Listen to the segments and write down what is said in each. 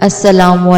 السلام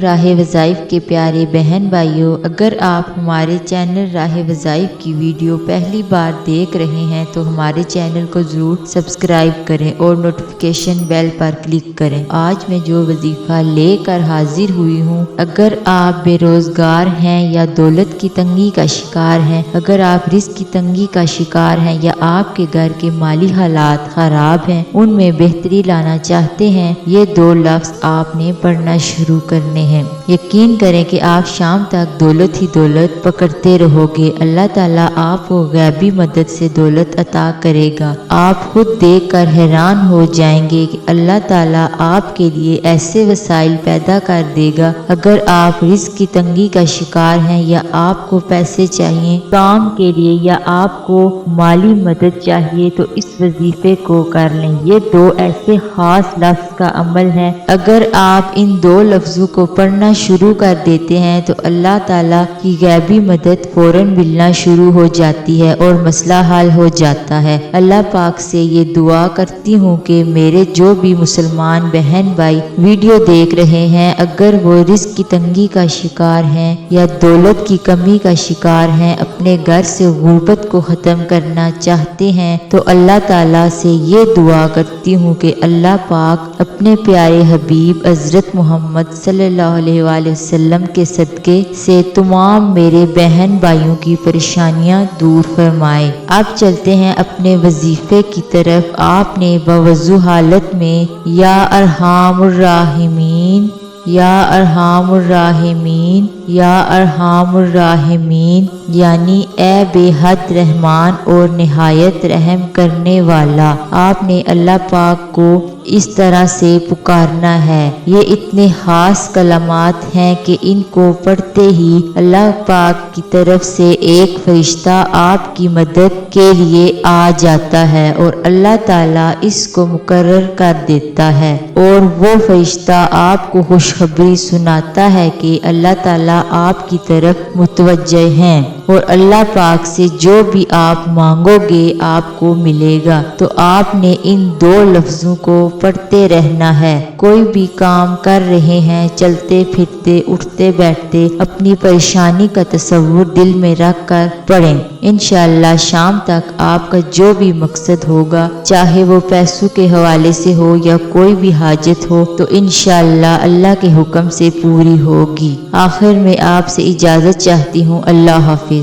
راہ وظائف کے پیارے بہن بھائیوں، اگر آپ ہمارے چینل راہ وظائف کی ویڈیو پہلی بار دیکھ رہے ہیں تو ہمارے چینل کو ضرور سبسکرائب کریں اور نوٹیفیکیشن بیل پر کلک کریں۔ آج میں جو وظیفہ لے کر حاضر ہوئی ہوں، اگر آپ بے روزگار ہیں یا دولت کی تنگی کا شکار ہیں، اگر آپ رزق کی تنگی کا شکار ہیں یا آپ کے گھر کے مالی حالات خراب ہیں، ان میں بہتری لانا چاہتے ہیں، یہ دو لفظ آپ نے پڑھنا شروع کرنے ہیں۔ یقین کریں کہ آپ شام تک دولت ہی دولت پکڑتے رہو گے۔ اللہ تعالیٰ آپ کو غیبی مدد سے دولت عطا کرے گا۔ آپ خود دیکھ کر حیران ہو جائیں گے کہ اللہ تعالیٰ آپ کے لیے ایسے وسائل پیدا کر دے گا۔ اگر آپ رزق کی تنگی کا شکار ہیں یا آپ کو پیسے چاہیے کام کے لیے یا آپ کو مالی مدد چاہیے تو اس وظیفے کو کر لیں۔ یہ دو ایسے خاص لفظ کا عمل ہے، اگر آپ ان دو لفظوں کو پڑھنا شروع کر دیتے ہیں تو اللہ تعالیٰ کی غیبی مدد فوراً ملنا شروع ہو جاتی ہے اور مسئلہ حل ہو جاتا ہے۔ اللہ پاک سے یہ دعا کرتی ہوں کہ میرے جو بھی مسلمان بہن بھائی ویڈیو دیکھ رہے ہیں، اگر وہ رزق کی تنگی کا شکار ہیں یا دولت کی کمی کا شکار ہیں، اپنے گھر سے غربت کو ختم کرنا چاہتے ہیں تو اللہ تعالیٰ سے یہ دعا کرتی ہوں کہ اللہ پاک اپنے پیارے حبیب حضرت محمد صلی اللہ علیہ وآلہ وسلم کے صدقے سے تمام میرے بہن بھائیوں کی پریشانیاں دور فرمائے۔ اب چلتے ہیں اپنے وظیفے کی طرف۔ آپ نے بوضو حالت میں یا ارحم الراحمین یا ارحم الراحمین یا ارحم الراحمین یعنی اے بے حد رحمان اور نہایت رحم کرنے والا، آپ نے اللہ پاک کو اس طرح سے پکارنا ہے۔ یہ اتنے خاص کلمات ہیں کہ ان کو پڑھتے ہی اللہ پاک کی طرف سے ایک فرشتہ آپ کی مدد کے لیے آ جاتا ہے اور اللہ تعالیٰ اس کو مقرر کر دیتا ہے، اور وہ فرشتہ آپ کو خوشخبری سناتا ہے کہ اللہ تعالیٰ آپ کی طرف متوجہ ہیں اور اللہ پاک سے جو بھی آپ مانگو گے آپ کو ملے گا۔ تو آپ نے ان دو لفظوں کو پڑھتے رہنا ہے۔ کوئی بھی کام کر رہے ہیں، چلتے پھرتے اٹھتے بیٹھتے، اپنی پریشانی کا تصور دل میں رکھ کر پڑھیں۔ انشاءاللہ شام تک آپ کا جو بھی مقصد ہوگا، چاہے وہ پیسوں کے حوالے سے ہو یا کوئی بھی حاجت ہو، تو انشاءاللہ اللہ کے حکم سے پوری ہوگی۔ آخر میں آپ سے اجازت چاہتی ہوں۔ اللہ حافظ۔